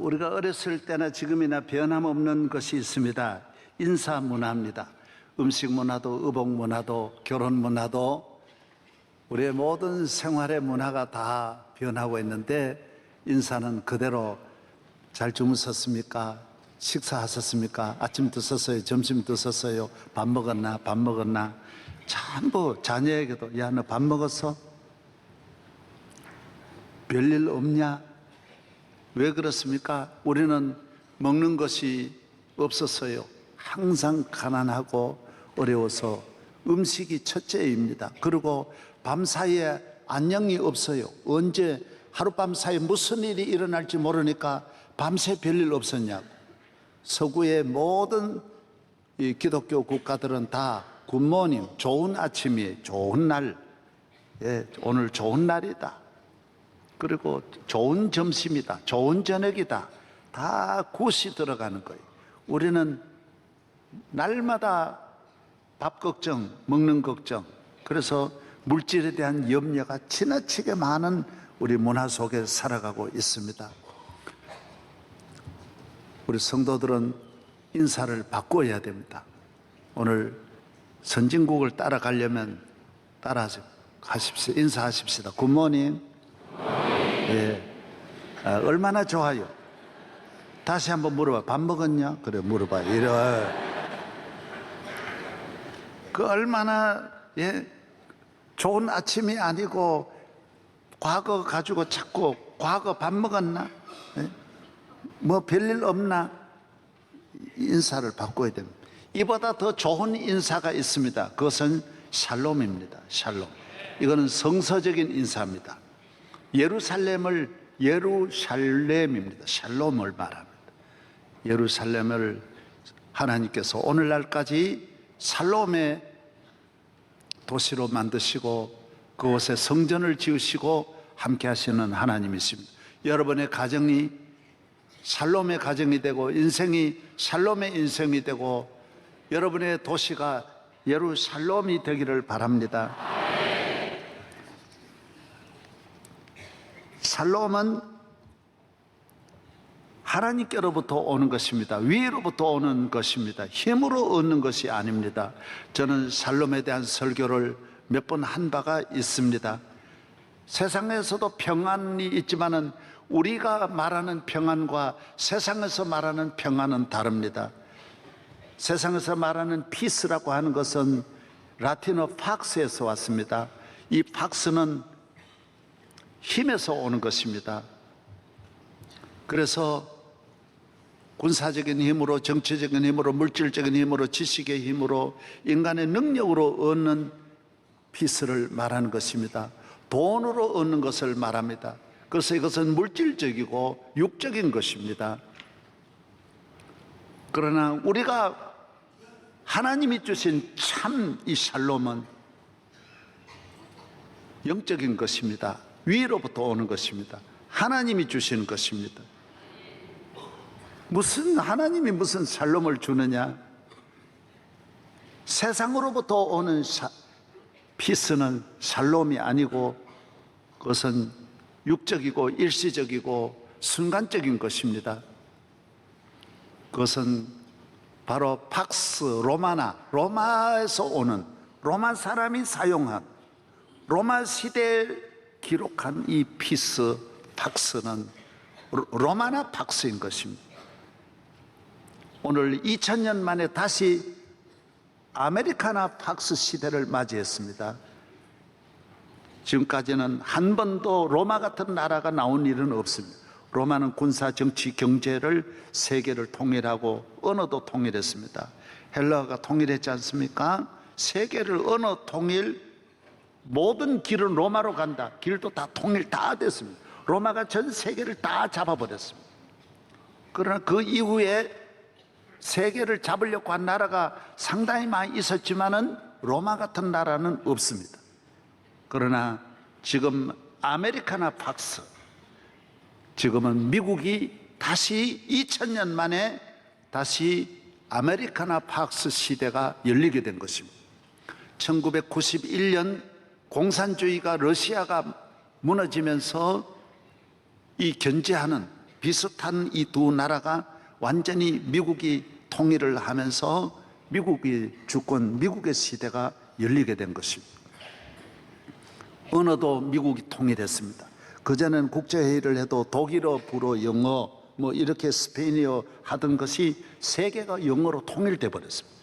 우리가 어렸을 때나 지금이나 변함없는 것이 있습니다. 인사 문화입니다. 음식 문화도, 의복 문화도, 결혼 문화도 우리의 모든 생활의 문화가 다 변하고 있는데, 인사는 그대로 잘 주무셨습니까? 식사하셨습니까? 아침 드셨어요? 점심 드셨어요? 밥 먹었나? 밥 먹었나? 전부 자녀에게도, 야, 너 밥 먹었어? 별일 없냐? 왜 그렇습니까? 우리는 먹는 것이 없었어요. 항상 가난하고 어려워서 음식이 첫째입니다. 그리고 밤사이에 안녕이 없어요. 언제 하룻밤 사이에 무슨 일이 일어날지 모르니까 밤새 별일 없었냐고. 서구의 모든 이 기독교 국가들은 다 굿모닝, 좋은 아침이에요. 좋은 날, 오늘 좋은 날이다. 그리고 좋은 점심이다, 좋은 저녁이다. 다 굿이 들어가는 거예요. 우리는 날마다 밥 걱정, 먹는 걱정, 그래서 물질에 대한 염려가 지나치게 많은 우리 문화 속에 살아가고 있습니다. 우리 성도들은 인사를 바꿔야 됩니다. 오늘 선진국을 따라가려면 따라하십시오. 인사하십시다. 굿모닝. 예. 얼마나 좋아요. 다시 한번 물어봐. 밥 먹었냐? 그래, 물어봐. 그 얼마나 좋은 아침이 아니고 과거 가지고 자꾸 과거 밥 먹었나? 뭐 별일 없나? 인사를 바꿔야 됩니다. 이보다 더 좋은 인사가 있습니다. 그것은 샬롬입니다. 샬롬. 이거는 성서적인 인사입니다. 예루살렘입니다. 샬롬을 말합니다. 예루살렘을 하나님께서 오늘날까지 샬롬의 도시로 만드시고 그곳에 성전을 지으시고 함께 하시는 하나님이십니다. 여러분의 가정이 샬롬의 가정이 되고 인생이 샬롬의 인생이 되고 여러분의 도시가 예루살렘이 되기를 바랍니다. 샬롬은 하나님께로부터 오는 것입니다. 위로부터 오는 것입니다. 힘으로 얻는 것이 아닙니다. 저는 샬롬에 대한 설교를 몇 번 한 바가 있습니다. 세상에서도 평안이 있지만은 우리가 말하는 평안과 세상에서 말하는 평안은 다릅니다. 세상에서 말하는 피스라고 하는 것은 라틴어 팍스에서 왔습니다. 이 팍스는 힘에서 오는 것입니다. 그래서 군사적인 힘으로, 정치적인 힘으로, 물질적인 힘으로, 지식의 힘으로, 인간의 능력으로 얻는 피스를 말하는 것입니다. 돈으로 얻는 것을 말합니다. 그래서 이것은 물질적이고 육적인 것입니다. 그러나 우리가 하나님이 주신 참 이 샬롬은 영적인 것입니다. 위로부터 오는 것입니다. 하나님이 주시는 것입니다. 하나님이 무슨 샬롬을 주느냐? 세상으로부터 오는 피스는 샬롬이 아니고 그것은 육적이고 일시적이고 순간적인 것입니다. 그것은 바로 팍스 로마에서 오는, 로마 사람이 사용한, 로마 시대에 기록한 이 피스 팍스는 로마나 팍스인 것입니다. 오늘 2000년 만에 다시 아메리카나 팍스 시대를 맞이했습니다. 지금까지는 한 번도 로마 같은 나라가 나온 일은 없습니다. 로마는 군사, 정치, 경제를 세계를 통일하고 언어도 통일했습니다. 헬라가 통일했지 않습니까? 세계를 언어 통일, 모든 길은 로마로 간다. 길도 다 통일 다 됐습니다. 로마가 전 세계를 다 잡아버렸습니다. 그러나 그 이후에 세계를 잡으려고 한 나라가 상당히 많이 있었지만은 로마 같은 나라는 없습니다. 그러나 지금 아메리카나 팍스, 지금은 미국이 다시 2000년 만에 다시 아메리카나 팍스 시대가 열리게 된 것입니다. 1991년 공산주의가, 러시아가 무너지면서 이 견제하는 비슷한 이 두 나라가 완전히 미국이 통일을 하면서 미국의 주권, 미국의 시대가 열리게 된 것입니다. 언어도 미국이 통일했습니다. 그전에는 국제회의를 해도 독일어, 불어, 영어 뭐 이렇게 스페인어 하던 것이 세계가 영어로 통일돼 버렸습니다.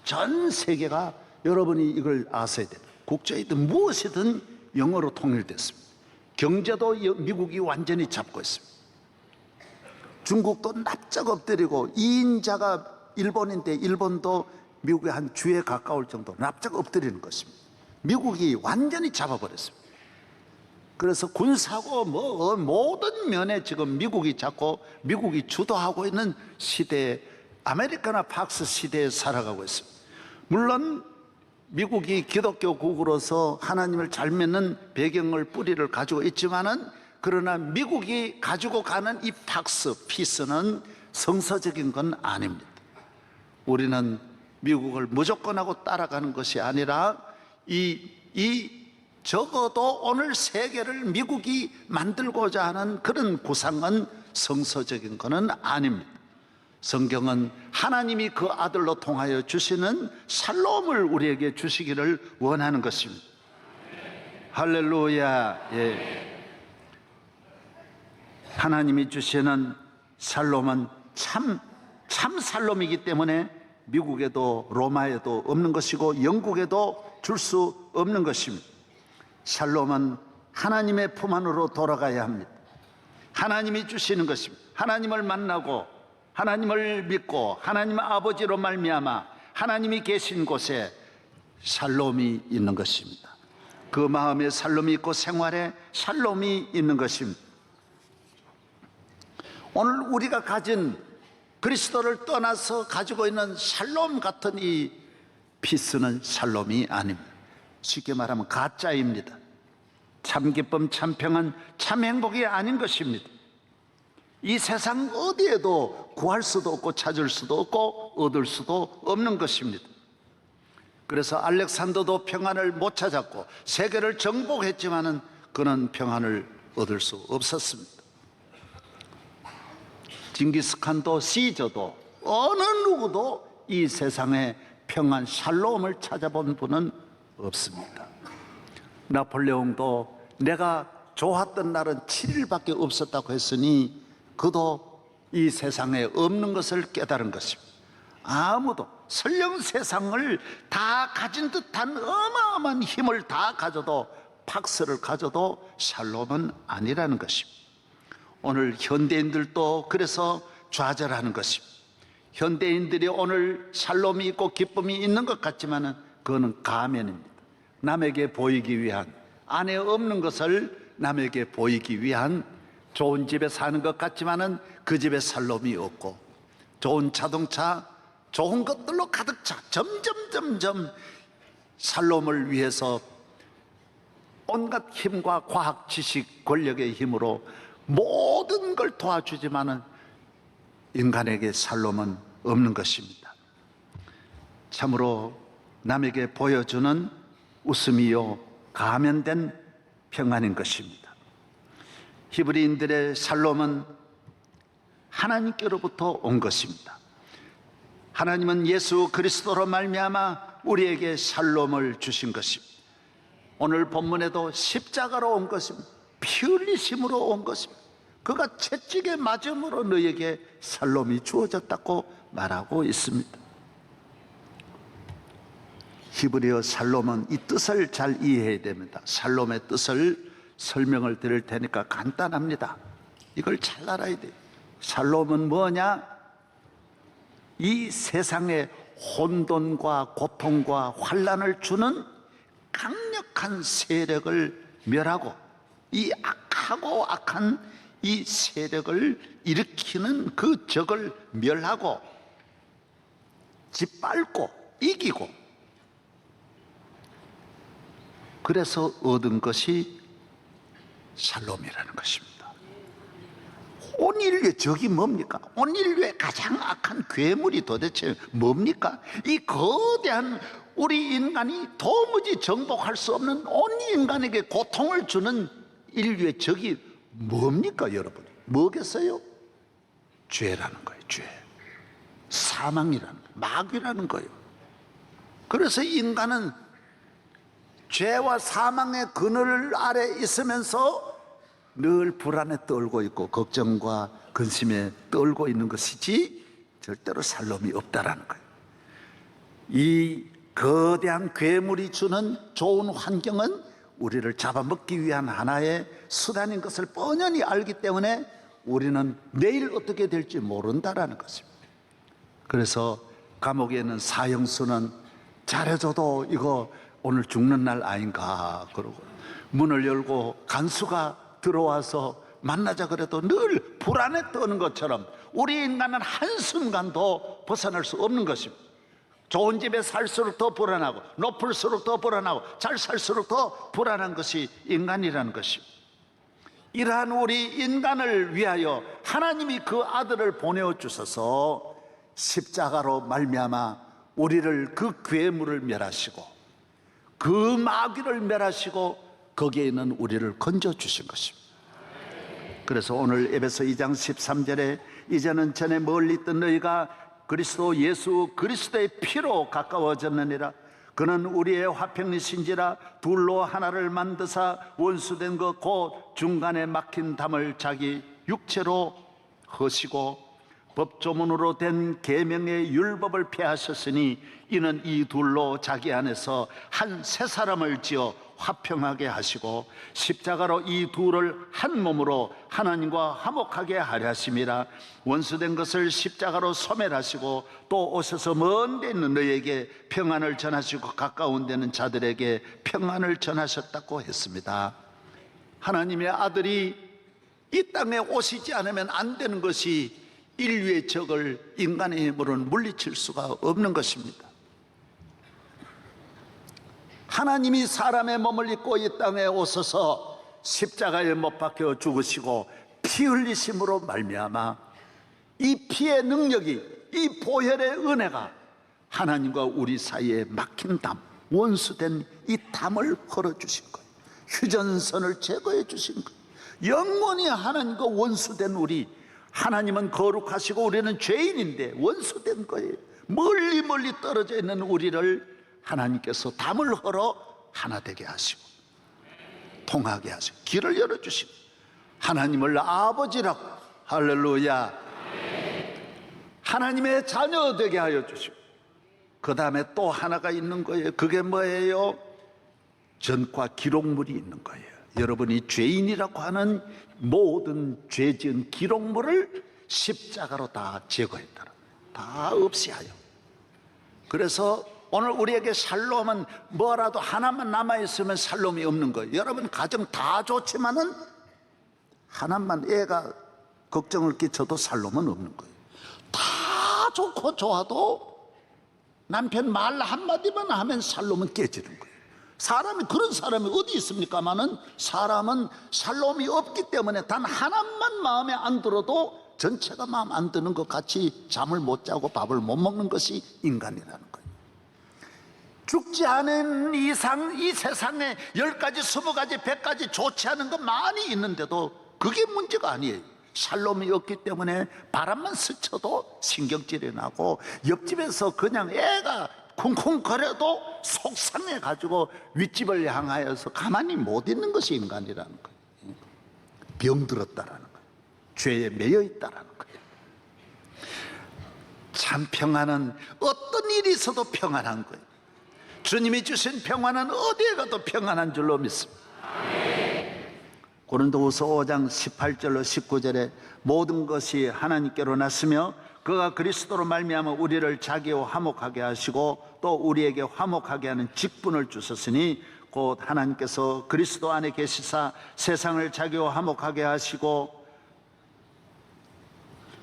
전 세계가 여러분이 이걸 아셔야 돼요. 국제회의든 무엇이든 영어로 통일됐습니다. 경제도 미국이 완전히 잡고 있습니다. 중국도 납작 엎드리고 2인자가 일본인데 일본도 미국의 한 주에 가까울 정도로 납작 엎드리는 것입니다. 미국이 완전히 잡아버렸습니다. 그래서 군사고 뭐 모든 면에 지금 미국이 잡고 미국이 주도하고 있는 시대에, 아메리카나 팍스 시대에 살아가고 있습니다. 물론 미국이 기독교국으로서 하나님을 잘 믿는 배경을, 뿌리를 가지고 있지만은, 그러나 미국이 가지고 가는 이 팍스, 피스는 성서적인 건 아닙니다. 우리는 미국을 무조건 하고 따라가는 것이 아니라 적어도 오늘 세계를 미국이 만들고자 하는 그런 구상은 성서적인 것은 아닙니다. 성경은 하나님이 그 아들로 통하여 주시는 샬롬을 우리에게 주시기를 원하는 것입니다. 할렐루야. 예. 하나님이 주시는 샬롬은 참 샬롬이기 때문에 미국에도 로마에도 없는 것이고 영국에도 줄 수 없는 것입니다. 샬롬은 하나님의 품 안으로 돌아가야 합니다. 하나님이 주시는 것입니다. 하나님을 만나고 하나님을 믿고 하나님 아버지로 말미암아 하나님이 계신 곳에 샬롬이 있는 것입니다. 그 마음에 샬롬이 있고 생활에 샬롬이 있는 것입니다. 오늘 우리가 가진 그리스도를 떠나서 가지고 있는 샬롬 같은 이 피스는 샬롬이 아닙니다. 쉽게 말하면 가짜입니다. 참 기쁨, 참 평안, 참 행복이 아닌 것입니다. 이 세상 어디에도 구할 수도 없고 찾을 수도 없고 얻을 수도 없는 것입니다. 그래서 알렉산더도 평안을 못 찾았고 세계를 정복했지만은 그는 평안을 얻을 수 없었습니다. 징기스칸도 시저도 어느 누구도 이 세상에 평안, 샬롬을 찾아본 분은 없습니다. 나폴레옹도 내가 좋았던 날은 7일밖에 없었다고 했으니 그도 이 세상에 없는 것을 깨달은 것입니다. 아무도 설령 세상을 다 가진 듯한 어마어마한 힘을 다 가져도, 팍스를 가져도 샬롬은 아니라는 것입니다. 오늘 현대인들도 그래서 좌절하는 것입니다. 현대인들이 오늘 샬롬이 있고 기쁨이 있는 것 같지만은 그거는 가면입니다. 남에게 보이기 위한, 안에 없는 것을 남에게 보이기 위한, 좋은 집에 사는 것 같지만은 그 집에 샬롬이 없고, 좋은 자동차, 좋은 것들로 가득 차 점점 샬롬을 위해서 온갖 힘과 과학 지식, 권력의 힘으로 모든 걸 도와주지만은 인간에게 샬롬은 없는 것입니다. 참으로 남에게 보여주는 웃음이요 가면된 평안인 것입니다. 히브리인들의 샬롬은 하나님께로부터 온 것입니다. 하나님은 예수 그리스도로 말미암아 우리에게 샬롬을 주신 것입니다. 오늘 본문에도 십자가로 온 것입니다. 피 흘리심으로 온 것입니다. 그가 채찍에 맞음으로 너에게 샬롬이 주어졌다고 말하고 있습니다. 히브리어 샬롬은 이 뜻을 잘 이해해야 됩니다. 샬롬의 뜻을 설명을 드릴 테니까 간단합니다. 이걸 잘 알아야 돼요. 샬롬은 뭐냐? 이 세상에 혼돈과 고통과 환난을 주는 강력한 세력을 멸하고, 이 악하고 악한 이 세력을 일으키는 그 적을 멸하고 짓밟고 이기고, 그래서 얻은 것이 샬롬이라는 것입니다. 온 인류의 적이 뭡니까? 온 인류의 가장 악한 괴물이 도대체 뭡니까? 이 거대한 우리 인간이 도무지 정복할 수 없는 온 인간에게 고통을 주는 인류의 적이 뭡니까, 여러분? 뭐겠어요? 죄라는 거예요. 죄. 사망이라는 거예요. 마귀라는 거예요. 그래서 인간은 죄와 사망의 그늘 아래 있으면서 늘 불안에 떨고 있고 걱정과 근심에 떨고 있는 것이지 절대로 살롬이 없다라는 거예요. 이 거대한 괴물이 주는 좋은 환경은 우리를 잡아먹기 위한 하나의 수단인 것을 뻔히 알기 때문에 우리는 내일 어떻게 될지 모른다라는 것입니다. 그래서 감옥에 있는 사형수는 잘해줘도 이거 오늘 죽는 날 아닌가 그러고 문을 열고 간수가 들어와서 만나자 그래도 늘 불안에 떠는 것처럼 우리 인간은 한순간도 벗어날 수 없는 것입니다. 좋은 집에 살수록 더 불안하고 높을수록 더 불안하고 잘 살수록 더 불안한 것이 인간이라는 것입니다. 이러한 우리 인간을 위하여 하나님이 그 아들을 보내어 주셔서 십자가로 말미암아 우리를 그 괴물을 멸하시고 그 마귀를 멸하시고 거기에 있는 우리를 건져주신 것입니다. 그래서 오늘 에베소 2장 13절에 이제는 전에 멀리 있던 너희가 그리스도 예수 그리스도의 피로 가까워졌느니라. 그는 우리의 화평이신지라 둘로 하나를 만드사 원수된 것 곧 중간에 막힌 담을 자기 육체로 허시고 법조문으로 된 계명의 율법을 폐하셨으니 이는 이 둘로 자기 안에서 한 새 사람을 지어 화평하게 하시고 십자가로 이 둘을 한 몸으로 하나님과 화목하게 하려 하심이라. 원수된 것을 십자가로 소멸하시고 또 오셔서 먼 데 있는 너희에게 평안을 전하시고 가까운 데는 자들에게 평안을 전하셨다고 했습니다. 하나님의 아들이 이 땅에 오시지 않으면 안 되는 것이 인류의 적을 인간의 힘으로는 물리칠 수가 없는 것입니다. 하나님이 사람의 몸을 입고 이 땅에 오셔서 십자가에 못 박혀 죽으시고 피 흘리심으로 말미암아 이 피의 능력이 이 보혈의 은혜가 하나님과 우리 사이에 막힌 담, 원수된 이 담을 헐어주신 거예요. 휴전선을 제거해 주신 거예요. 영원히 하나님과 원수된 우리, 하나님은 거룩하시고 우리는 죄인인데 원수된 거예요. 멀리 멀리 떨어져 있는 우리를 하나님께서 담을 헐어 하나 되게 하시고 통하게 하시고 길을 열어주시고 하나님을 아버지라고, 할렐루야, 하나님의 자녀 되게 하여 주시고 그 다음에 또 하나가 있는 거예요. 그게 뭐예요? 전과 기록물이 있는 거예요. 여러분이 죄인이라고 하는 모든 죄 지은 기록물을 십자가로 다 제거했다, 다 없이하여. 그래서 오늘 우리에게 샬롬은 뭐라도 하나만 남아있으면 샬롬이 없는 거예요. 여러분 가정 다 좋지만은 하나만 애가 걱정을 끼쳐도 샬롬은 없는 거예요. 다 좋고 좋아도 남편 말 한마디만 하면 샬롬은 깨지는 거예요. 사람이, 그런 사람이 어디 있습니까마는 사람은 샬롬이 없기 때문에 단 하나만 마음에 안 들어도 전체가 마음 안 드는 것 같이 잠을 못 자고 밥을 못 먹는 것이 인간이라는 거예요. 죽지 않은 이상 이 세상에 10가지, 20가지, 100가지 좋지 않은 거 많이 있는데도 그게 문제가 아니에요. 샬롬이 없기 때문에 바람만 스쳐도 신경질이 나고 옆집에서 그냥 애가 쿵쿵거려도 속상해가지고 윗집을 향하여서 가만히 못 있는 것이 인간이라는 거예요. 병들었다라는 거예요. 죄에 매여 있다라는 거예요. 참 평안은 어떤 일이 있어도 평안한 거예요. 주님이 주신 평안은 어디에 가도 평안한 줄로 믿습니다. 고린도후서 5장 18절로 19절에 모든 것이 하나님께로 났으며 그가 그리스도로 말미암아 우리를 자기와 화목하게 하시고 또 우리에게 화목하게 하는 직분을 주셨으니 곧 하나님께서 그리스도 안에 계시사 세상을 자기와 화목하게 하시고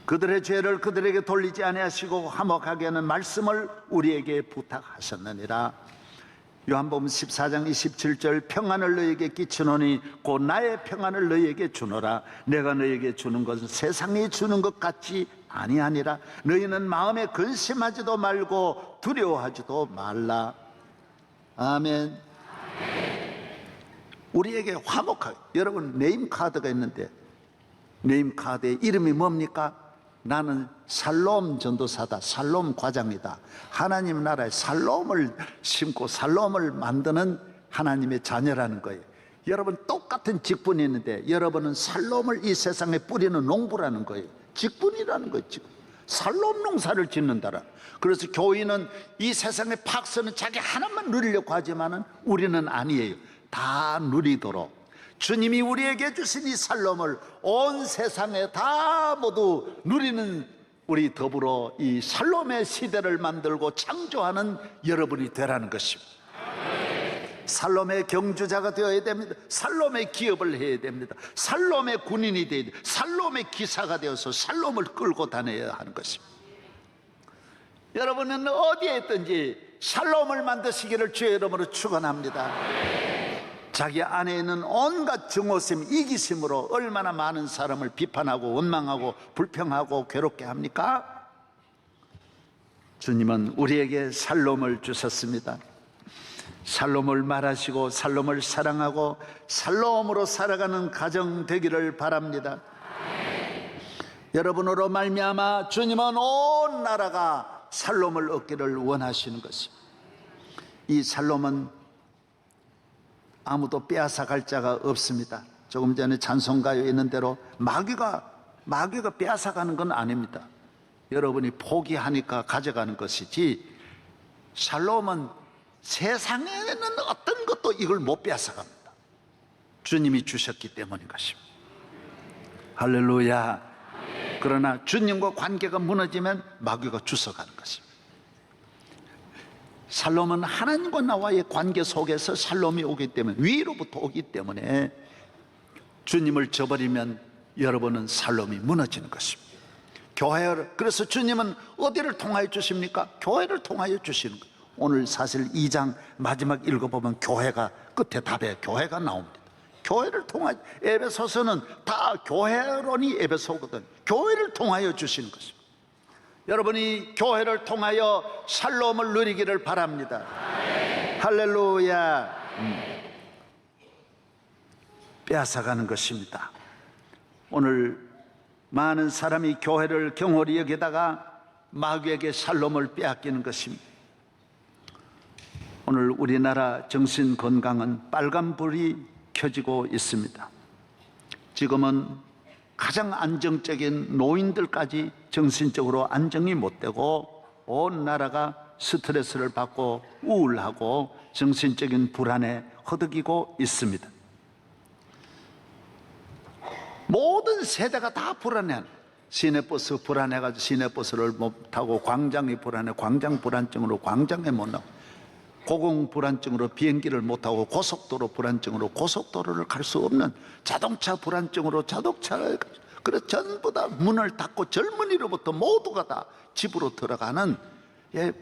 그들의 죄를 그들에게 돌리지 아니하시고 화목하게 하는 말씀을 우리에게 부탁하셨느니라. 요한복음 14장 27절 평안을 너희에게 끼치노니 곧 나의 평안을 너희에게 주노라. 내가 너희에게 주는 것은 세상이 주는 것 같이 아니하니라. 너희는 마음에 근심하지도 말고 두려워하지도 말라. 아멘. 우리에게 화목하게. 여러분 네임카드가 있는데 네임카드의 이름이 뭡니까? 나는 살롬 전도사다, 살롬 과장이다. 하나님 나라에 살롬을 심고 살롬을 만드는 하나님의 자녀라는 거예요. 여러분, 똑같은 직분이 있는데 여러분은 살롬을 이 세상에 뿌리는 농부라는 거예요. 직분이라는 거예요. 직분. 살롬 농사를 짓는다라. 그래서 교인은 이 세상의 박스는 자기 하나만 누리려고 하지만은 우리는 아니에요. 다 누리도록 주님이 우리에게 주신 이 살롬을 온 세상에 다 모두 누리는, 우리 더불어 이 살롬의 시대를 만들고 창조하는 여러분이 되라는 것입니다. 살롬의 경주자가 되어야 됩니다. 살롬의 기업을 해야 됩니다. 살롬의 군인이 되어야 됩니다. 살롬의 기사가 되어서 살롬을 끌고 다녀야 하는 것입니다. 여러분은 어디에 있든지 살롬을 만드시기를 주의 이름으로 축원합니다. 자기 안에 있는 온갖 증오심, 이기심으로 얼마나 많은 사람을 비판하고 원망하고 불평하고 괴롭게 합니까? 주님은 우리에게 살롬을 주셨습니다. 살롬을 말하시고 살롬을 사랑하고 살롬으로 살아가는 가정 되기를 바랍니다. 여러분으로 말미암아 주님은 온 나라가 살롬을 얻기를 원하시는 것입니다. 이 살롬은 아무도 빼앗아갈 자가 없습니다. 조금 전에 찬송가에 있는 대로 마귀가 빼앗아가는 건 아닙니다. 여러분이 포기하니까 가져가는 것이지, 살롬은 세상에는 어떤 것도 이걸 못 빼앗아갑니다. 주님이 주셨기 때문인 것입니다. 할렐루야. 그러나 주님과 관계가 무너지면 마귀가 주워가는 것입니다. 살롬은 하나님과 나와의 관계 속에서 살롬이 오기 때문에, 위로부터 오기 때문에 주님을 저버리면 여러분은 살롬이 무너지는 것입니다. 교회를, 그래서 주님은 어디를 통하여 주십니까? 교회를 통하여 주시는 거예요. 오늘 사실 2장 마지막 읽어보면 교회가 끝에 답에 교회가 나옵니다. 교회를 통하여, 에베소서는 다 교회론이 에베소거든. 교회를 통하여 주시는 것입니다. 여러분이 교회를 통하여 샬롬을 누리기를 바랍니다. 할렐루야. 빼앗아가는 것입니다. 오늘 많은 사람이 교회를 경홀히 여기다가 마귀에게 샬롬을 빼앗기는 것입니다. 오늘 우리나라 정신건강은 빨간불이 켜지고 있습니다. 지금은 가장 안정적인 노인들까지 정신적으로 안정이 못 되고 온 나라가 스트레스를 받고 우울하고 정신적인 불안에 허덕이고 있습니다. 모든 세대가 다 불안해하는, 시내버스 불안해가지고 시내버스를 못 타고, 광장이 불안해 광장 불안증으로 광장에 못 나고, 고공 불안증으로 비행기를 못 타고, 고속도로 불안증으로 고속도로를 갈 수 없는, 자동차 불안증으로 자동차를, 그래서 전부 다 문을 닫고 젊은이로부터 모두가 다 집으로 들어가는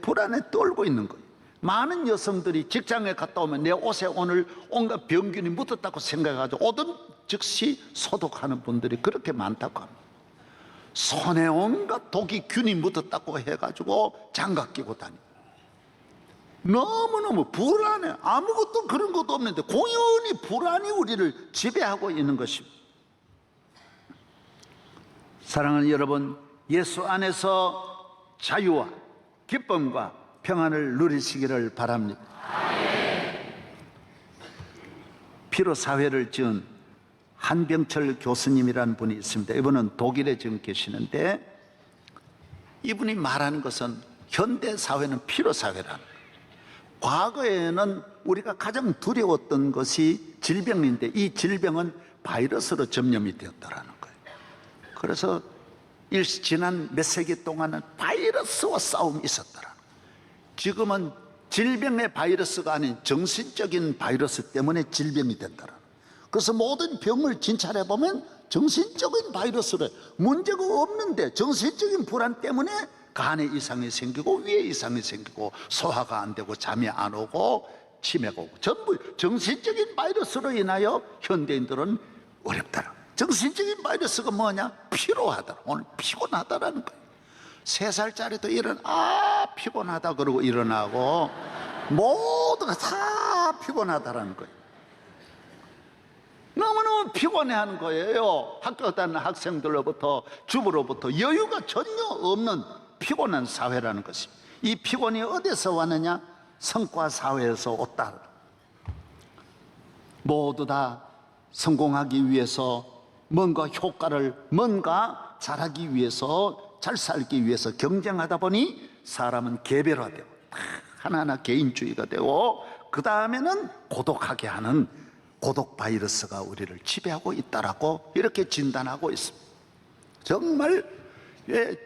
불안에 떨고 있는 거예요. 많은 여성들이 직장에 갔다 오면 내 옷에 오늘 온갖 병균이 묻었다고 생각해가지고 오던 즉시 소독하는 분들이 그렇게 많다고 합니다. 손에 온갖 독이 균이 묻었다고 해가지고 장갑 끼고 다니고, 너무너무 불안해. 아무것도 그런 것도 없는데 공연히 불안이 우리를 지배하고 있는 것입니다. 사랑하는 여러분, 예수 안에서 자유와 기쁨과 평안을 누리시기를 바랍니다. 피로 사회를 지은 한병철 교수님이라는 분이 있습니다. 이분은 독일에 지금 계시는데, 이분이 말하는 것은 현대 사회는 피로 사회라는 거예요. 과거에는 우리가 가장 두려웠던 것이 질병인데, 이 질병은 바이러스로 전염이 되었다라는 거예요. 그래서 지난 몇 세기 동안은 바이러스와 싸움이 있었더라. 지금은 질병의 바이러스가 아닌 정신적인 바이러스 때문에 질병이 된다라. 그래서 모든 병을 진찰해 보면 정신적인 바이러스래. 문제가 없는데 정신적인 불안 때문에 간에 이상이 생기고 위에 이상이 생기고 소화가 안 되고 잠이 안 오고 치매가 오고, 전부 정신적인 바이러스로 인하여 현대인들은 어렵다라. 정신적인 바이러스가 뭐냐? 피로하다. 오늘 피곤하다라는 거예요. 3살짜리도 피곤하다 그러고 일어나고, 모두가 다 피곤하다라는 거예요. 너무너무 피곤해하는 거예요. 학교 다니는 학생들로부터, 주부로부터 여유가 전혀 없는 피곤한 사회라는 것입니다. 이 피곤이 어디서 왔느냐? 성과 사회에서 왔다. 모두 다 성공하기 위해서, 뭔가 효과를, 뭔가 잘하기 위해서, 잘 살기 위해서 경쟁하다 보니 사람은 개별화되고 하나하나 개인주의가 되고, 그 다음에는 고독하게 하는 고독 바이러스가 우리를 지배하고 있다라고 이렇게 진단하고 있습니다. 정말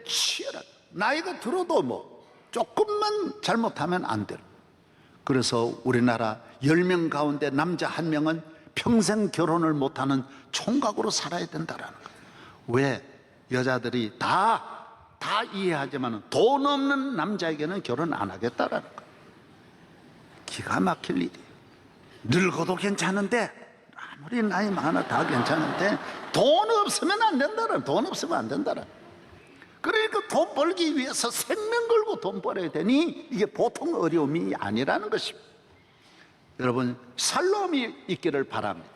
치열한, 나이가 들어도 뭐 조금만 잘못하면 안 돼요. 그래서 우리나라 10명 가운데 남자 1명은 평생 결혼을 못하는 총각으로 살아야 된다라는 거예요. 왜? 여자들이 다 이해하지만 돈 없는 남자에게는 결혼 안 하겠다라는 거예요. 기가 막힐 일이에요. 늙어도 괜찮은데, 아무리 나이 많아 다 괜찮은데 돈 없으면 안 된다는, 돈 없으면 안 된다는. 그러니까 돈 벌기 위해서 생명 걸고 돈 벌어야 되니 이게 보통 어려움이 아니라는 것입니다. 여러분, 살롬이 있기를 바랍니다.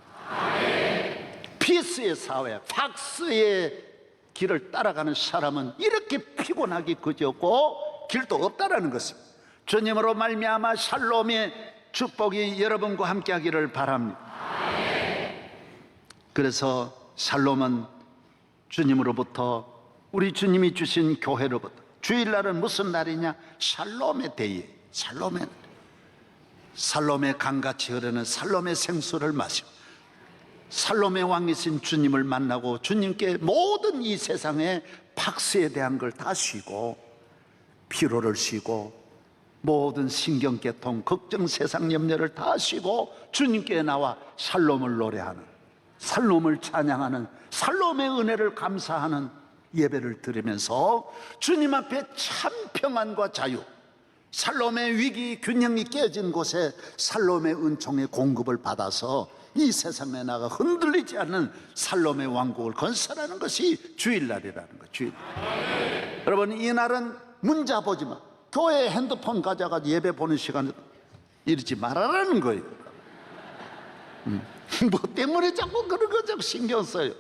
피스의 사회, 팍스의 길을 따라가는 사람은 이렇게 피곤하기 그지없고 길도 없다라는 것입니다. 주님으로 말미암아 샬롬의 축복이 여러분과 함께 하기를 바랍니다. 그래서 샬롬은 주님으로부터, 우리 주님이 주신 교회로부터, 주일날은 무슨 날이냐? 샬롬의 데이, 살롬의 강같이 흐르는 살롬의 생수를 마시고 살롬의 왕이신 주님을 만나고 주님께 모든 이 세상의 팍스에 대한 걸 다 쉬고, 피로를 쉬고, 모든 신경계통, 걱정, 세상 염려를 다 쉬고 주님께 나와 샬롬을 노래하는, 샬롬을 찬양하는, 샬롬의 은혜를 감사하는 예배를 드리면서 주님 앞에 참 평안과 자유, 샬롬의 위기 균형이 깨진 곳에 샬롬의 은총의 공급을 받아서 이 세상에 나가 흔들리지 않는 샬롬의 왕국을 건설하는 것이 주일날이라는 거예요. 주일날. 여러분, 이 날은 문자 보지 마, 교회 핸드폰 가져가 예배 보는 시간에 이러지 말아라는 거예요. 뭐 때문에 자꾸 그런 거 자꾸 신경 써요.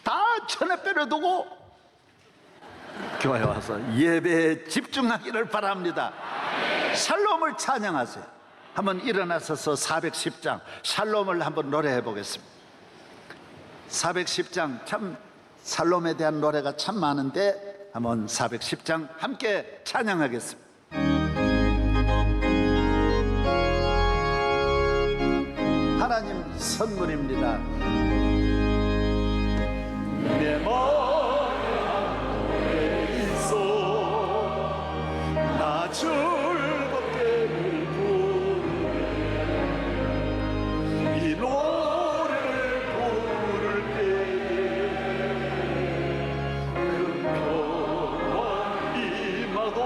다 천에 빼려두고 교회 와서 예배에 집중하기를 바랍니다. 샬롬을 찬양하세요. 한번 일어나셔서 410장 샬롬을 한번 노래해 보겠습니다. 410장 참 샬롬에 대한 노래가 참 많은데 한번 410장 함께 찬양하겠습니다. 하나님 선물입니다. 내 마음에 있어 나 즐겁게 부르네. 이 노래를 부를 때에 그 평화 임하도다.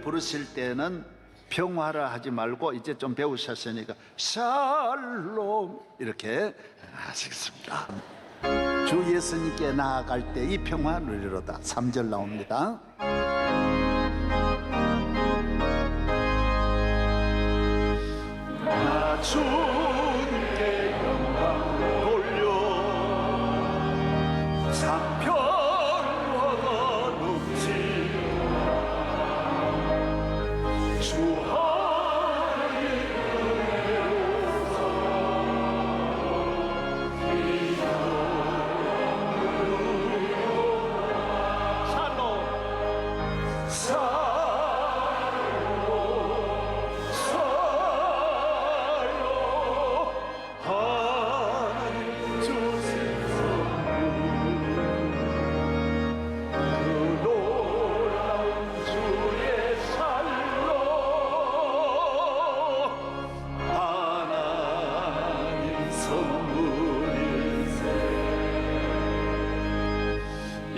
부르실 때는 평화라 하지 말고 이제 좀 배우셨으니까 샬롬 이렇게 하시겠습니다. 주 예수님께 나아갈 때 이 평화 누리로다. 3절 나옵니다. 나 주님께 영광 돌려 사평화가 넘치 주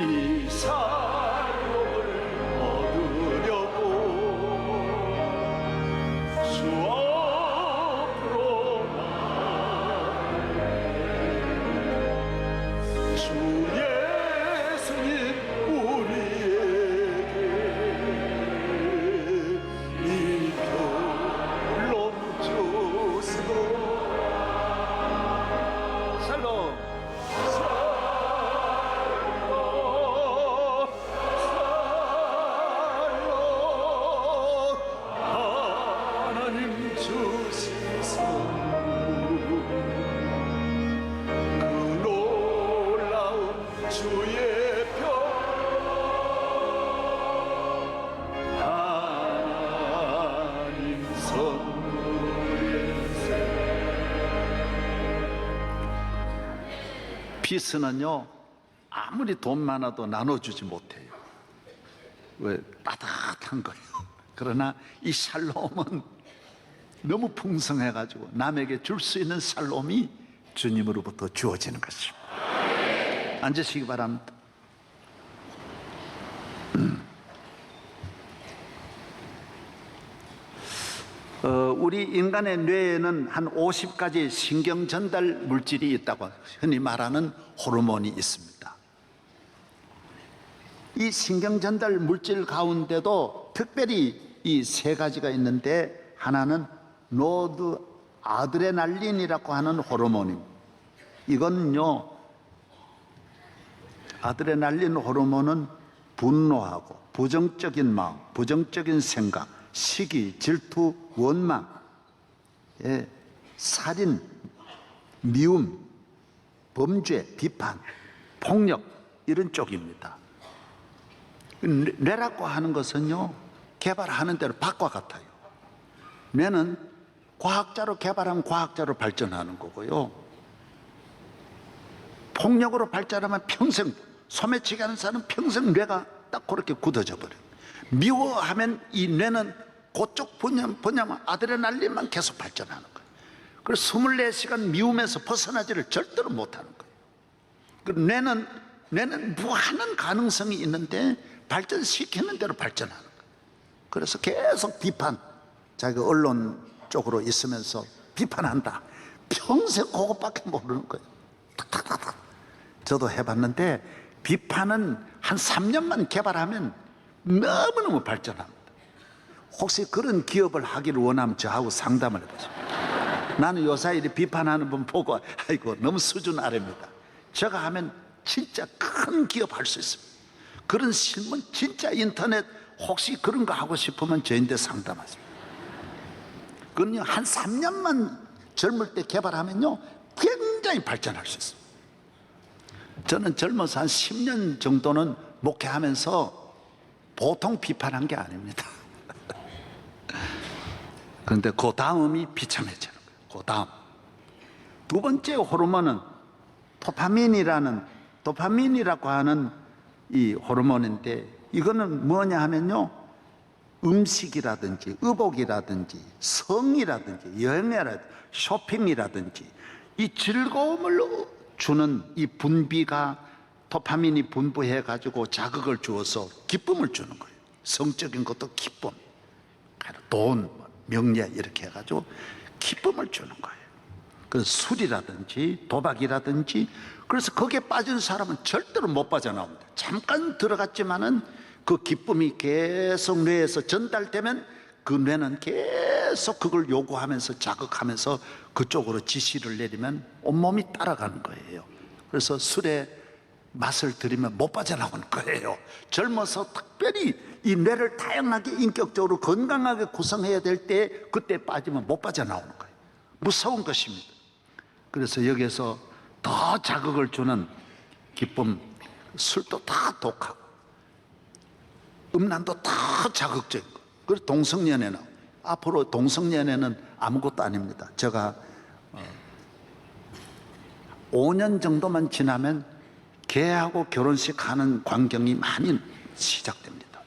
이 사역을 얻으려고 주 앞으로 나아가네 주 예수님 우리에게 이 별로 주시고 샬롬 피스는요 아무리 돈 많아도 나눠주지 못해요. 왜? 따뜻한 거예요. 그러나 이 샬롬은 너무 풍성해가지고 남에게 줄 수 있는 샬롬이 주님으로부터 주어지는 것입니다. 앉으시기 바랍니다. 우리 인간의 뇌에는 한 50가지 신경 전달 물질이 있다고 흔히 말하는 호르몬이 있습니다. 이 신경 전달 물질 가운데도 특별히 이 세 가지가 있는데 하나는 노드 아드레날린이라고 하는 호르몬입니다. 이건요 아드레날린 호르몬은 분노하고 부정적인 마음, 부정적인 생각, 시기, 질투, 원망, 살인, 미움, 범죄, 비판, 폭력 이런 쪽입니다. 뇌라고 하는 것은요 개발하는 대로 밖과 같아요. 뇌는 과학자로 개발하면 과학자로 발전하는 거고요, 폭력으로 발전하면 평생 소매치기 하는 사람은 평생 뇌가 딱 그렇게 굳어져 버려요. 미워하면 이 뇌는 그쪽 분야만 아드레날린만 계속 발전하는 거예요. 그래서 24시간 미움에서 벗어나지를 절대로 못하는 거예요. 그리고 뇌는 무한한 가능성이 있는데 발전시키는 대로 발전하는 거예요. 그래서 계속 비판, 자기가 언론 쪽으로 있으면서 비판한다. 평생 그것밖에 모르는 거예요. 탁탁탁탁. 저도 해봤는데 비판은 한 3년만 개발하면 너무너무 발전합니다. 혹시 그런 기업을 하기를 원하면 저하고 상담을 해보세요. 나는 요새 이렇게 비판하는 분 보고 아이고 너무 수준 아래입니다. 제가 하면 진짜 큰 기업 할 수 있습니다. 그런 실문 진짜 인터넷 혹시 그런 거 하고 싶으면 저한테 상담하세요. 그건요 한 3년만 젊을 때 개발하면요 굉장히 발전할 수 있습니다. 저는 젊어서 한 10년 정도는 목회하면서 보통 비판한 게 아닙니다. 그런데 그 다음이 비참해지는 거예요. 그 다음 두 번째 호르몬은 도파민이라고 하는 이 호르몬인데, 이거는 뭐냐 하면요 음식이라든지 의복이라든지 성이라든지 여행이라든지 쇼핑이라든지 이 즐거움을 주는 이 분비가 도파민이 분부해 가지고 자극을 주어서 기쁨을 주는 거예요. 성적인 것도 기쁨, 돈, 명예 이렇게 해가지고 기쁨을 주는 거예요. 그래서 술이라든지 도박이라든지, 그래서 거기에 빠진 사람은 절대로 못 빠져나옵니다. 잠깐 들어갔지만은 그 기쁨이 계속 뇌에서 전달되면 그 뇌는 계속 그걸 요구하면서 자극하면서 그쪽으로 지시를 내리면 온몸이 따라가는 거예요. 그래서 술에 맛을 들이면 못 빠져나오는 거예요. 젊어서 특별히 이 뇌를 다양하게 인격적으로 건강하게 구성해야 될 때 그때 빠지면 못 빠져나오는 거예요. 무서운 것입니다. 그래서 여기에서 더 자극을 주는 기쁨, 술도 다 독하고 음란도 다 자극적인 거. 그리고 동성연애는 앞으로 동성연애는 아무것도 아닙니다. 제가 5년 정도만 지나면 개하고 결혼식 하는 광경이 많이 시작됩니다.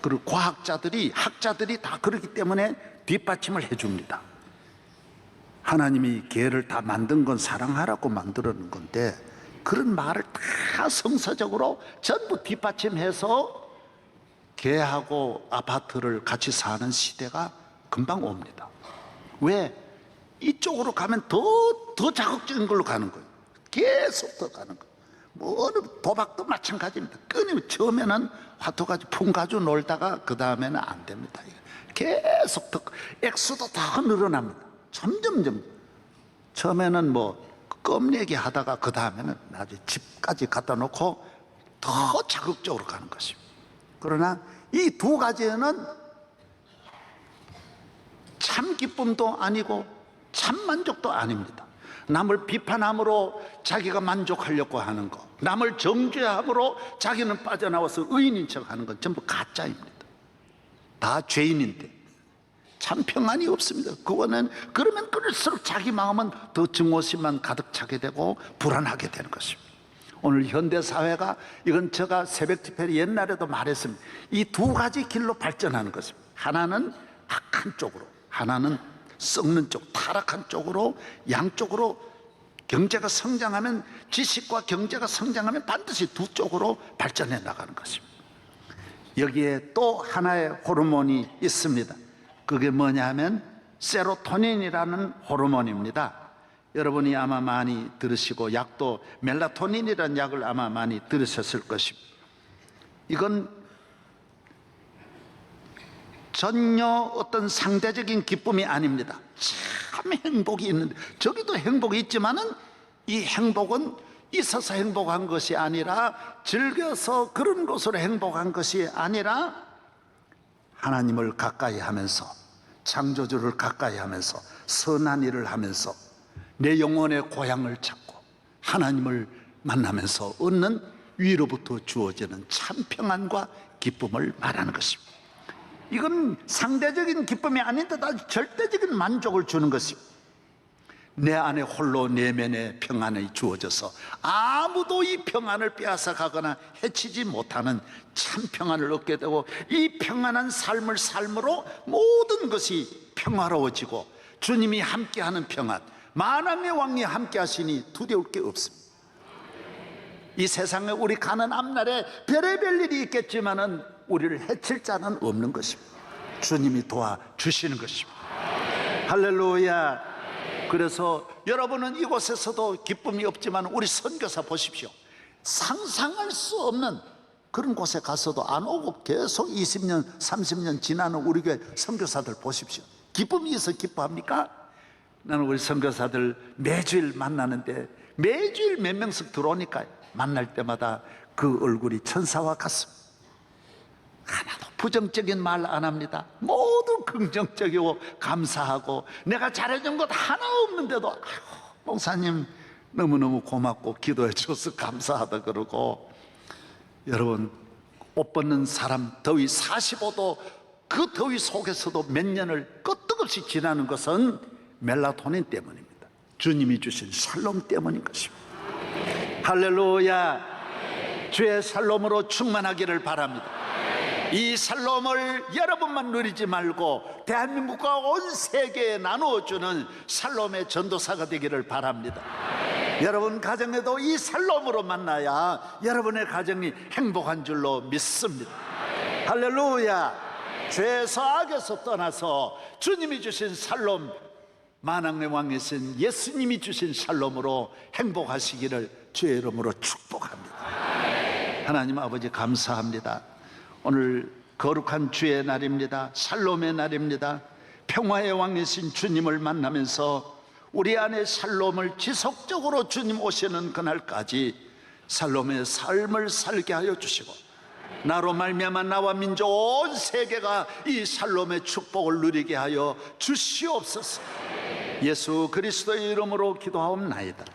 그리고 과학자들이 학자들이 다 그렇기 때문에 뒷받침을 해줍니다. 하나님이 개를 다 만든 건 사랑하라고 만들어놓은 건데 그런 말을 다 성서적으로 전부 뒷받침해서 개하고 아파트를 같이 사는 시대가 금방 옵니다. 왜? 이쪽으로 가면 더 자극적인 걸로 가는 거예요. 계속 더 가는 거예요. 뭐 어느 도박도 마찬가지입니다. 끊이면 처음에는 화투 가지고 풍 가지고 놀다가 그 다음에는 안 됩니다. 계속 더 액수도 더 늘어납니다. 점점점 처음에는 뭐 껌내기 하다가 그 다음에는 나중에 집까지 갖다 놓고 더 자극적으로 가는 것입니다. 그러나 이 두 가지는 참 기쁨도 아니고 참 만족도 아닙니다. 남을 비판함으로 자기가 만족하려고 하는 거, 남을 정죄함으로 자기는 빠져나와서 의인인 척하는 건 전부 가짜입니다. 다 죄인인데 참 평안이 없습니다. 그거는 그러면 그럴수록 자기 마음은 더 증오심만 가득 차게 되고 불안하게 되는 것입니다. 오늘 현대 사회가 이건 제가 새벽 집회 옛날에도 말했습니다. 이 두 가지 길로 발전하는 것입니다. 하나는 악한 쪽으로, 하나는 썩는 쪽, 타락한 쪽으로, 양쪽으로 경제가 성장하면, 지식과 경제가 성장하면 반드시 두 쪽으로 발전해 나가는 것입니다. 여기에 또 하나의 호르몬이 있습니다. 그게 뭐냐 하면 세로토닌이라는 호르몬입니다. 여러분이 아마 많이 들으시고 약도 멜라토닌이라는 약을 아마 많이 들으셨을 것입니다. 이건 전혀 어떤 상대적인 기쁨이 아닙니다. 참 행복이 있는데, 저기도 행복이 있지만은 이 행복은 있어서 행복한 것이 아니라, 즐겨서 그런 것으로 행복한 것이 아니라, 하나님을 가까이 하면서, 창조주를 가까이 하면서, 선한 일을 하면서 내 영혼의 고향을 찾고 하나님을 만나면서 얻는 위로부터 주어지는 참 평안과 기쁨을 말하는 것입니다. 이건 상대적인 기쁨이 아닌데 아주 절대적인 만족을 주는 것입니다. 내 안에 홀로 내면의 평안이 주어져서 아무도 이 평안을 빼앗아 가거나 해치지 못하는 참 평안을 얻게 되고, 이 평안한 삶을 삶으로 모든 것이 평화로워지고 주님이 함께하는 평안, 만왕의 왕이 함께하시니 두려울 게 없습니다. 이 세상에 우리 가는 앞날에 별의별 일이 있겠지만은 우리를 해칠 자는 없는 것입니다. 주님이 도와주시는 것입니다. 할렐루야. 그래서 여러분은 이곳에서도 기쁨이 없지만 우리 선교사 보십시오. 상상할 수 없는 그런 곳에 가서도 안 오고 계속 20년 30년 지나는 우리 교회 선교사들 보십시오. 기쁨이 있어 기뻐합니까? 나는 우리 선교사들 매주일 만나는데 매주일 몇 명씩 들어오니까 만날 때마다 그 얼굴이 천사와 같습니다. 하나도 부정적인 말 안 합니다. 모두 긍정적이고 감사하고, 내가 잘해준 것 하나 없는데도 아이고, 목사님 너무너무 고맙고 기도해 줘서 감사하다 그러고. 여러분, 옷 벗는 사람 더위 45도, 그 더위 속에서도 몇 년을 끄떡없이 지나는 것은 멜라토닌 때문입니다. 주님이 주신 샬롬 때문인 것입니다. 할렐루야. 주의 샬롬으로 충만하기를 바랍니다. 이 샬롬을 여러분만 누리지 말고 대한민국과 온 세계에 나누어주는 샬롬의 전도사가 되기를 바랍니다. 여러분 가정에도 이 샬롬으로 만나야 여러분의 가정이 행복한 줄로 믿습니다. 할렐루야. 죄에서 악에서 떠나서 주님이 주신 샬롬, 만왕의 왕이신 예수님이 주신 샬롬으로 행복하시기를 주의 이름으로 축복합니다. 하나님 아버지 감사합니다. 오늘 거룩한 주의 날입니다. 샬롬의 날입니다. 평화의 왕이신 주님을 만나면서 우리 안에 샬롬을 지속적으로 주님 오시는 그날까지 샬롬의 삶을 살게 하여 주시고, 나로 말미암아 나와 민족 온 세계가 이 샬롬의 축복을 누리게 하여 주시옵소서. 예수 그리스도의 이름으로 기도하옵나이다.